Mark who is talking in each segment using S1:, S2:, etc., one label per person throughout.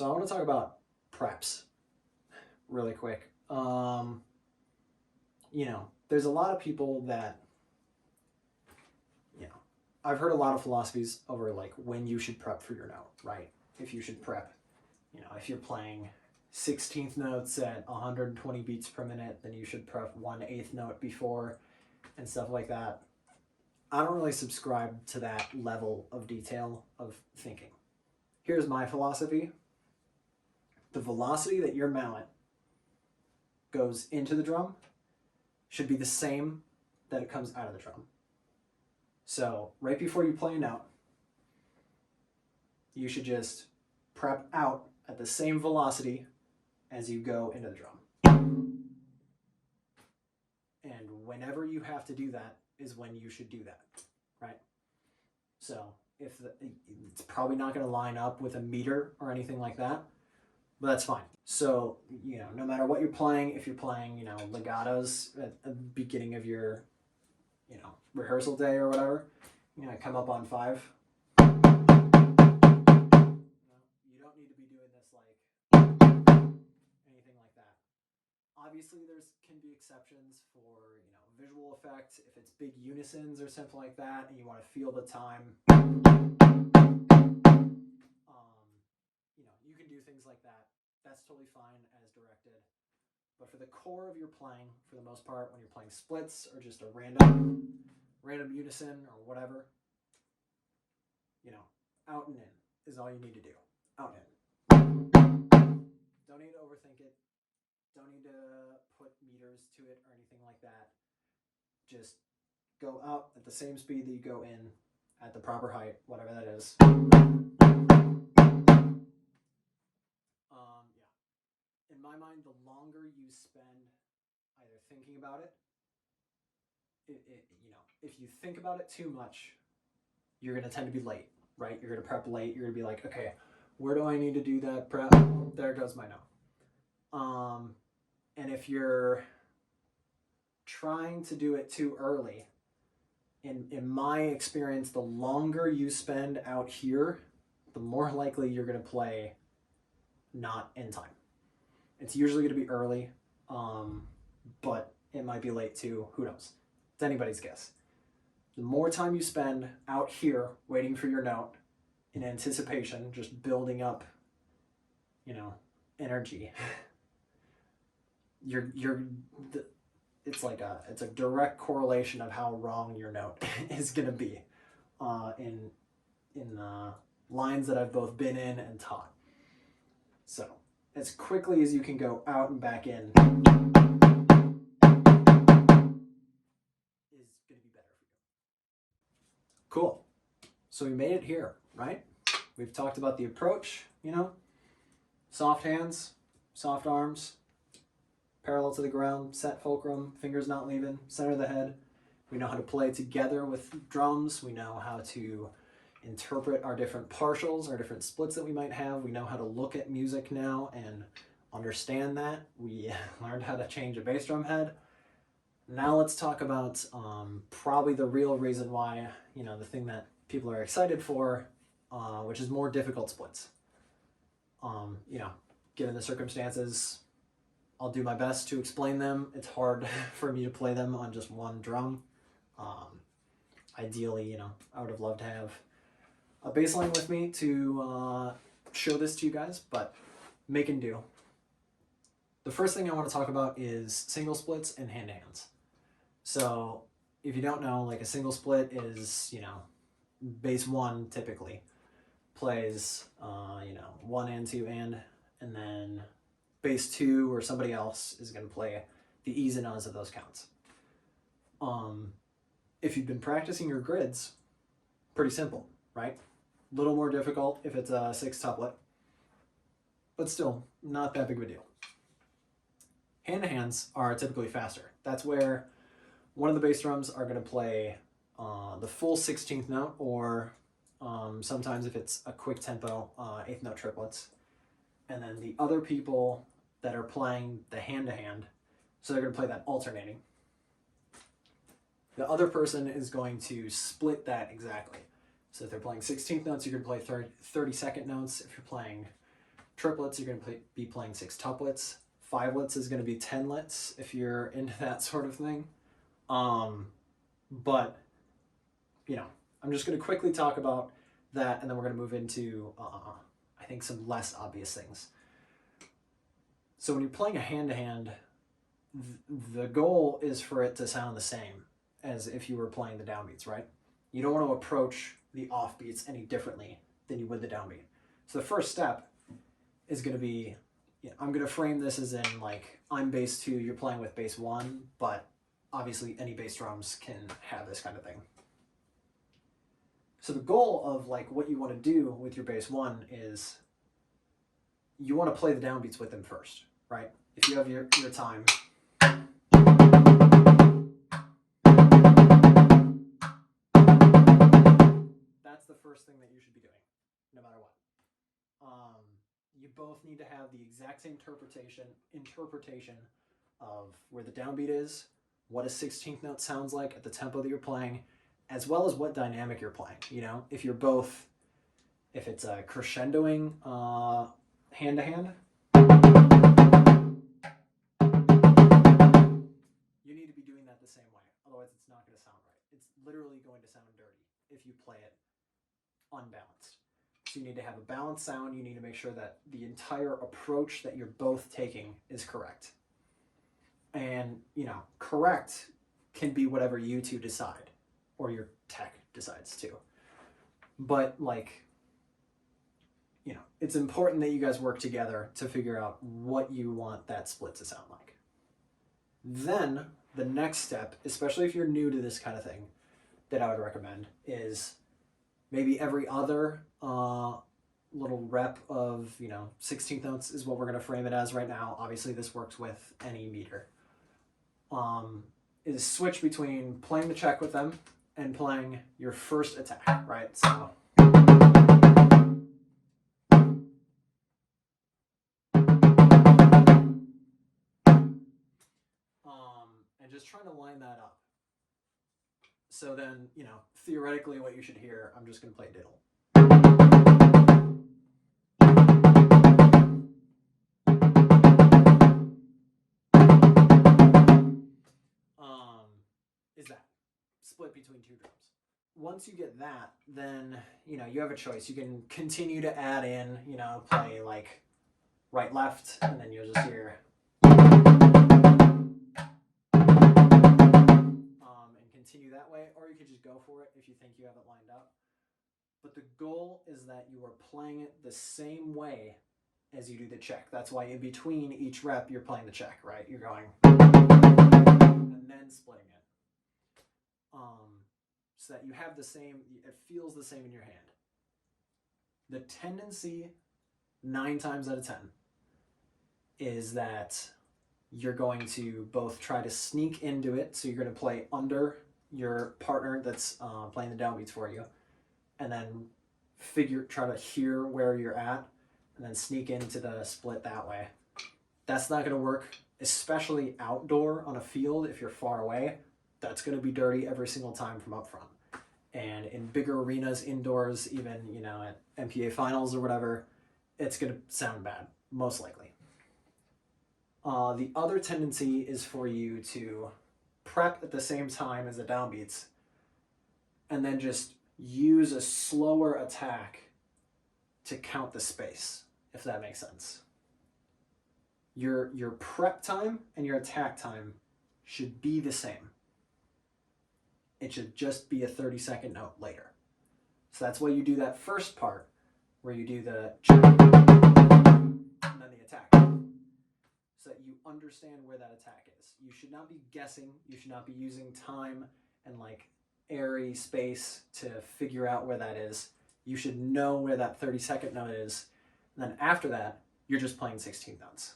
S1: So I want to talk about preps really quick. There's a lot of people that, I've heard a lot of philosophies over like when you should prep for your note, right? If you should prep, if you're playing 16th notes at 120 beats per minute, then you should prep 1/8 note before and stuff like that. I don't really subscribe to that level of detail of thinking. Here's my philosophy. The velocity that your mallet goes into the drum should be the same that it comes out of the drum. So right before you play a note, you should just prep out at the same velocity as you go into the drum. And whenever you have to do that is when you should do that, right? So it's probably not going to line up with a meter or anything like that, but that's fine. So, no matter what you're playing, if you're playing, legatos at the beginning of your, rehearsal day or whatever, come up on 5. You don't need to be doing this like anything like that. Obviously, can be exceptions for, visual effects. If it's big unisons or something like that, and you want to feel the time, you can do things like that. That's totally fine as directed. But for the core of your playing, for the most part, when you're playing splits or just a random unison or whatever, out and in is all you need to do. Out and in. Don't need to overthink it. Don't need to put meters to it or anything like that. Just go out at the same speed that you go in at the proper height, whatever that is. In my mind, the longer you spend either thinking about it, if you think about it too much, you're going to tend to be late, right? You're going to prep late. You're going to be like, okay, where do I need to do that prep? Oh, there goes my note. And if you're trying to do it too early, in my experience, the longer you spend out here, the more likely you're going to play not in time. It's usually going to be early, but it might be late too. Who knows? It's anybody's guess. The more time you spend out here waiting for your note in anticipation, just building up, energy, it's a direct correlation of how wrong your note is going to be in lines that I've both been in and taught. So as quickly as you can go out and back in is going to be better for you. Cool. So we made it here, right? We've talked about the approach, soft hands, soft arms, parallel to the ground, set fulcrum, fingers not leaving, center of the head. We know how to play together with drums. We know how to interpret our different partials, our different splits that we might have. We know how to look at music now and understand that. We learned how to change a bass drum head. Now let's talk about probably the real reason why, the thing that people are excited for, which is more difficult splits. Given the circumstances, I'll do my best to explain them. It's hard for me to play them on just one drum. Ideally, I would have loved to have a bass line with me to show this to you guys, but make and do. The first thing I want to talk about is single splits and hand-to-hands. So if you don't know, like a single split is, bass 1 typically plays, 1 and 2 and then bass 2 or somebody else is going to play the E's and O's of those counts. If you've been practicing your grids, pretty simple, right? A little more difficult if it's a 6-tuplet, but still not that big of a deal. Hand-to-hands are typically faster. That's where one of the bass drums are going to play the full 16th note, or sometimes if it's a quick tempo, 8th note triplets. And then the other people that are playing the hand-to-hand, so they're going to play that alternating. The other person is going to split that exactly. So if they're playing 16th notes, you're going to play 32nd notes. If you're playing triplets, you're going to be playing 6 tuplets. 5lets is going to be 10lets if you're into that sort of thing. But, you know, I'm just going to quickly talk about that, and then we're going to move into, I think, some less obvious things. So when you're playing a hand-to-hand, the goal is for it to sound the same as if you were playing the downbeats, right? You don't want to approach the offbeats any differently than you would the downbeat. So the first step is going to be, I'm going to frame this as in like, I'm bass 2, you're playing with bass 1, but obviously any bass drums can have this kind of thing. So the goal of like what you want to do with your bass 1 is you want to play the downbeats with them first, right? If you have your time, that's the first thing that you should be doing, no matter what. You both need to have the exact same interpretation of where the downbeat is, what a 16th note sounds like at the tempo that you're playing, as well as what dynamic you're playing. You know, if you're both, if it's a crescendoing hand-to-hand, you need to be doing that the same way. Otherwise, it's not going to sound right. It's literally going to sound dirty if you play it unbalanced. So you need to have a balanced sound. You need to make sure that the entire approach that you're both taking is correct. And, you know, correct can be whatever you two decide, or your tech decides too. But like, you know, it's important that you guys work together to figure out what you want that split to sound like. Then the next step, especially if you're new to this kind of thing, that I would recommend is maybe every other little rep of, 16th notes is what we're going to frame it as right now. Obviously, this works with any meter. Is switch between playing the check with them and playing your first attack, right? So. And just trying to line that up. So then, theoretically what you should hear, I'm just going to play diddle. Is that split between 2 drums. Once you get that, then, you have a choice. You can continue to add in, play like right, left, and then you'll just hear. Continue that way, or you could just go for it if you think you have it lined up. But the goal is that you are playing it the same way as you do the check. That's why in between each rep, you're playing the check, right? You're going and then splitting it. So that you have the same, it feels the same in your hand. The tendency, 9 times out of 10, is that you're going to both try to sneak into it. So you're going to play under your partner that's playing the downbeats for you, and then try to hear where you're at, and then sneak into the split that way. That's not going to work, especially outdoor on a field. If you're far away, that's going to be dirty every single time from up front. And in bigger arenas, indoors, even at MPA finals or whatever, it's going to sound bad, most likely. The other tendency is for you to prep at the same time as the downbeats and then just use a slower attack to count the space, if that makes sense. Your prep time and your attack time should be the same. It should just be a 30-second note later. So that's why you do that first part where you do the check and then the attack, so that you understand where that attack is. You should not be guessing. You should not be using time and like airy space to figure out where that is. You should know where that 30-second note is. And then after that, you're just playing 16 notes.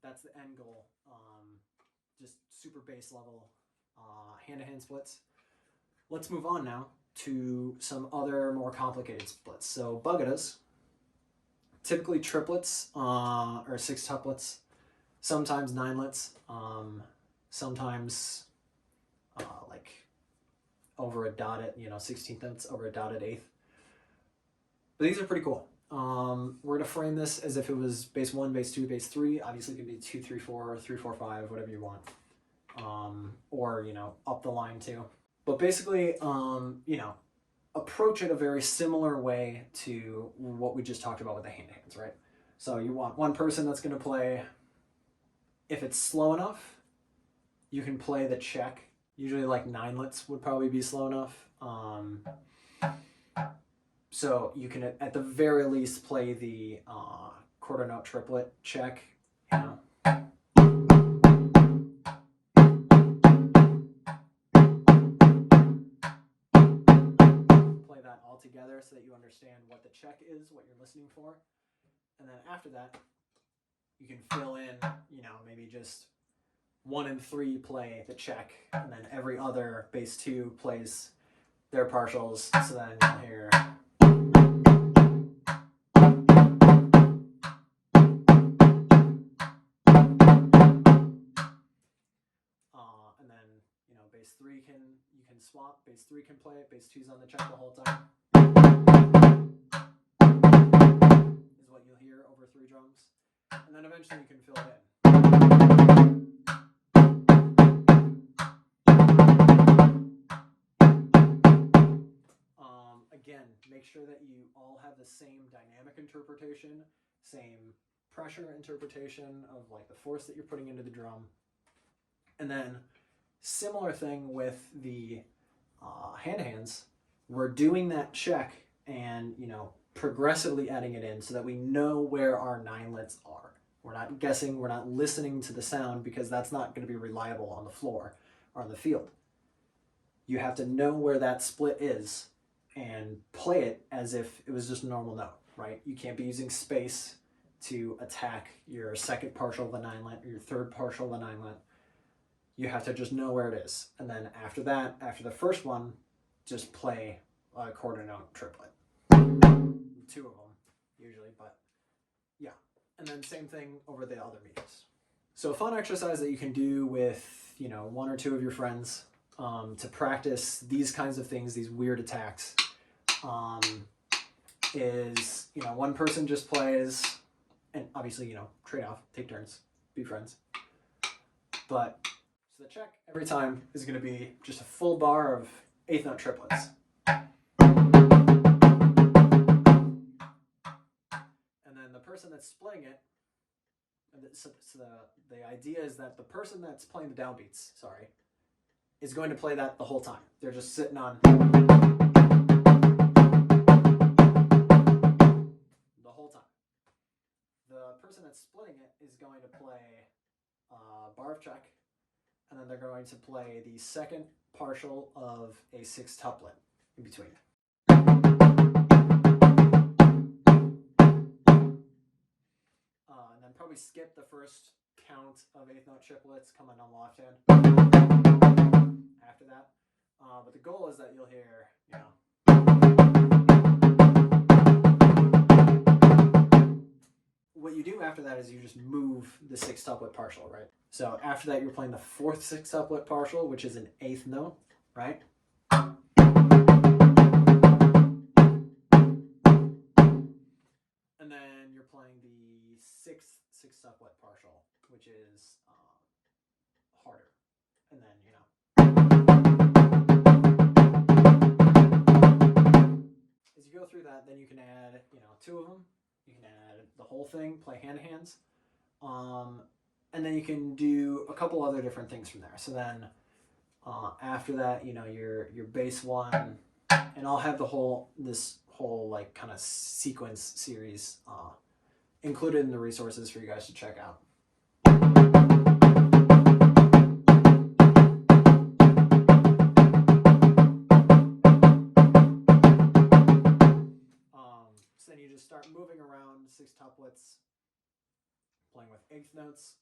S1: That's the end goal. Just super bass level hand-to-hand splits. Let's move on now to some other more complicated splits. So buggadas, typically triplets or 6 tuplets, sometimes 9lets, sometimes like over a dotted, 16th notes over a dotted 8th. But these are pretty cool. We're gonna frame this as if it was bass 1, bass 2, bass 3. Obviously, it can be 2, 3, 4, 3, 4, 5, whatever you want. Or, up the line too. But basically, approach it a very similar way to what we just talked about with the hands, right? So you want one person that's going to play, if it's slow enough, you can play the check. Usually like ninelets would probably be slow enough. So you can at the very least play the quarter note triplet check, Play that all together so that you understand what the check is, what you're listening for. And then after that, you can fill in, maybe just 1 and 3 play the check, and then every other bass 2 plays their partials, so then you'll hear. And then, bass 3 you can swap, bass 3 can play it, bass 2's on the check the whole time. Is what you'll hear over 3 drums. And then eventually you can fill it in. Again, make sure that you all have the same dynamic interpretation, same pressure interpretation of like the force that you're putting into the drum. And then similar thing with the hands. We're doing that check and, progressively adding it in so that we know where our ninelets are. We're not guessing, we're not listening to the sound, because that's not going to be reliable on the floor or on the field. You have to know where that split is and play it as if it was just a normal note, right? You can't be using space to attack your second partial of the ninelet or your third partial of the ninelet. You have to just know where it is. And then after that, after the first one, just play a quarter note triplet. 2 of them, usually, but yeah. And then same thing over the other meters. So a fun exercise that you can do with, 1 or 2 of your friends to practice these kinds of things, these weird attacks, is, one person just plays, and obviously, trade off, take turns, be friends. But so the check every time is going to be just a full bar of 8th note triplets. And then the person that's splitting it, so the idea is that the person that's playing the downbeats, is going to play that the whole time. They're just sitting on the whole time. The person that's splitting it is going to play bar of check, and then they're going to play the second partial of a 6th tuplet in between. And then probably skip the first count of 8th note triplets coming on left hand after that. But the goal is that you'll hear, what you do after that is you just move the 6th tuplet partial, right? So after that, you're playing the 4th 6th tuplet partial, which is an 8th note, right? And then you're playing the 6th 6th tuplet partial, which is harder. And then, as you go through that, then you can add, 2 of them. You can add the whole thing, play hands. And then you can do a couple other different things from there. So then after that, your bass 1, and I'll have this whole like kind of sequence series included in the resources for you guys to check out. So then you just start moving around 6 tuplets, playing with 8th notes.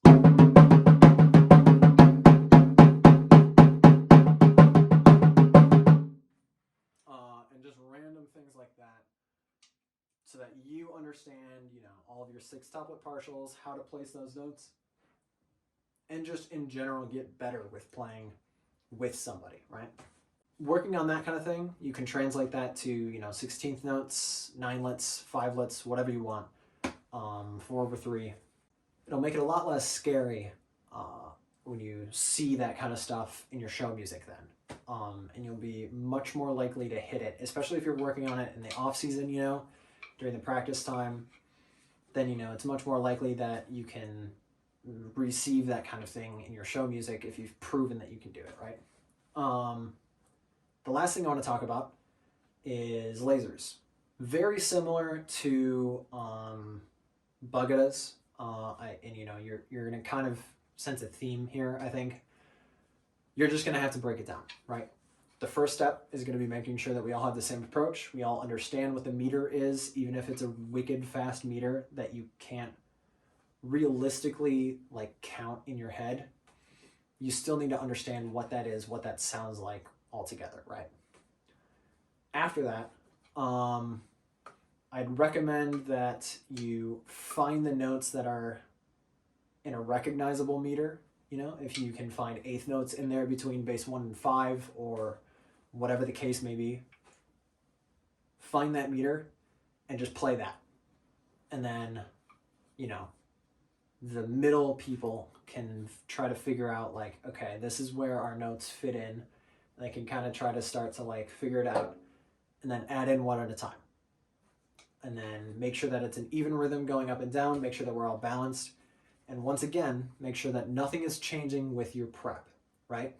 S1: And just random things like that, so that you understand, all of your 6 tuplet partials, how to place those notes, and just in general get better with playing with somebody, right? working on that kind of thing, you can translate that to, you know, 16th notes, 9-lets, 5-lets, whatever you want, 4/3. It'll make it a lot less scary when you see that kind of stuff in your show music then. And you'll be much more likely to hit it, especially if you're working on it in the off season, you know, during the practice time. Then, you know, it's much more likely that you can receive that kind of thing in your show music if you've proven that you can do it, right? The last thing I want to talk about is lasers. Very similar to Bugadas, and you know, you're gonna kind of sense a theme here, I think. You're just gonna have to break it down, right? The first step is gonna be making sure that we all have the same approach. We all understand what the meter is, even if it's a wicked fast meter that you can't realistically like count in your head. You still need to understand what that is, what that sounds like altogether, right? After that, I'd recommend that you find the notes that are in a recognizable meter. You know, if you can find eighth notes in there between bass 1 and 5 or whatever the case may be, find that meter and just play that. And then, you know, the middle people can try to figure out like, okay, this is where our notes fit in. They can kind of try to start to like figure it out and then add in one at a time. And then make sure that it's an even rhythm going up and down, make sure that we're all balanced. And once again, make sure that nothing is changing with your prep, right?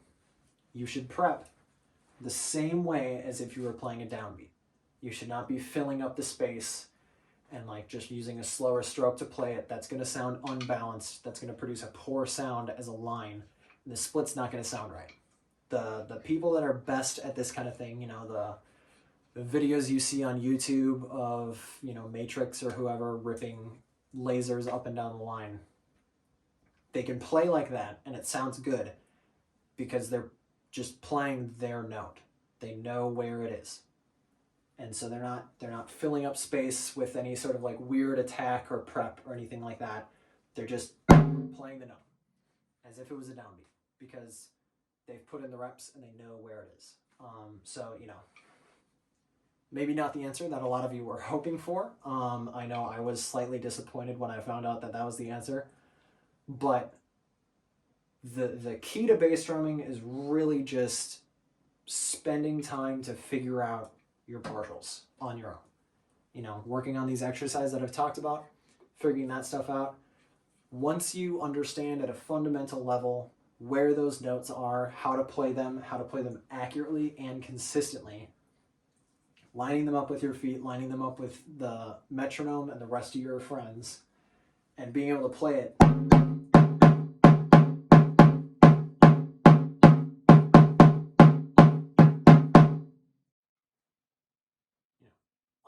S1: You should prep the same way as if you were playing a downbeat. You should not be filling up the space and like just using a slower stroke to play it. That's gonna sound unbalanced. That's gonna produce a poor sound as a line. And the split's not gonna sound right. The people that are best at this kind of thing, you know, the videos you see on YouTube of, you know, Matrix or whoever ripping lasers up and down the line, they can play like that and it sounds good because they're just playing their note. They know where it is. And so they're not filling up space with any sort of like weird attack or prep or anything like that. They're just playing the note as if it was a downbeat because they've put in the reps and they know where it is. So, you know, maybe not the answer that a lot of you were hoping for. I know I was slightly disappointed when I found out that that was the answer. But the key to bass drumming is really just spending time to figure out your partials on your own. You know, working on these exercises that I've talked about, figuring that stuff out. Once you understand at a fundamental level where those notes are, how to play them accurately and consistently, lining them up with your feet, lining them up with the metronome and the rest of your friends, and being able to play it.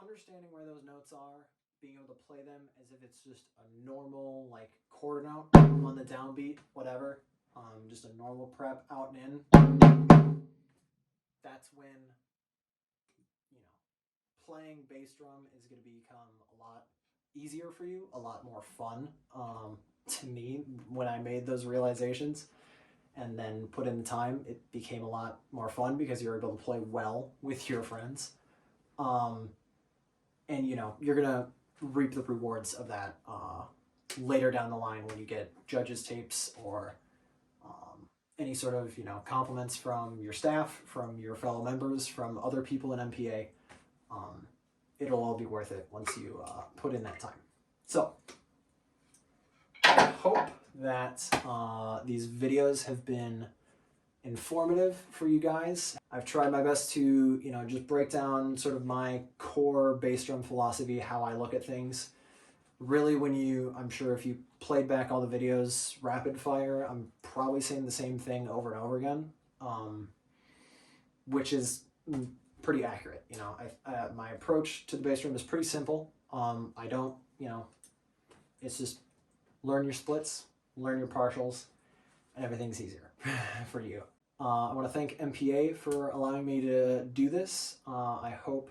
S1: Understanding where those notes are, being able to play them as if it's just a normal like chord note on the downbeat, whatever, just a normal prep out and in. That's when, you know, playing bass drum is going to become a lot easier for you, a lot more fun. To me, when I made those realizations and then put in the time, it became a lot more fun because you're able to play well with your friends. And, you know, you're going to reap the rewards of that later down the line when you get judges' tapes or any sort of, you know, compliments from your staff, from your fellow members, from other people in MPA. It'll all be worth it once you put in that time. So, I hope that these videos have been informative for you guys. I've tried my best to, you know, just break down sort of my core bass drum philosophy, how I look at things. Really, I'm sure if you played back all the videos rapid fire, I'm probably saying the same thing over and over again, which is pretty accurate. You know, my approach to the bass drum is pretty simple. I don't, you know, it's just learn your splits, learn your partials, and everything's easier for you. I want to thank MPA for allowing me to do this. I hope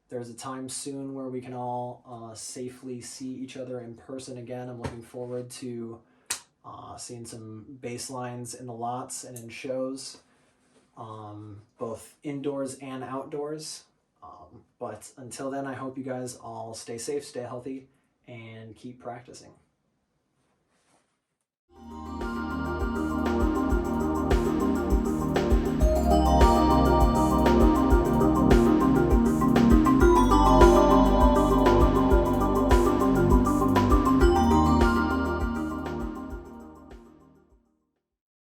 S1: there's a time soon where we can all safely see each other in person again. I'm looking forward to seeing some bass lines in the lots and in shows. both indoors and outdoors. But until then, I hope you guys all stay safe, stay healthy, and keep practicing.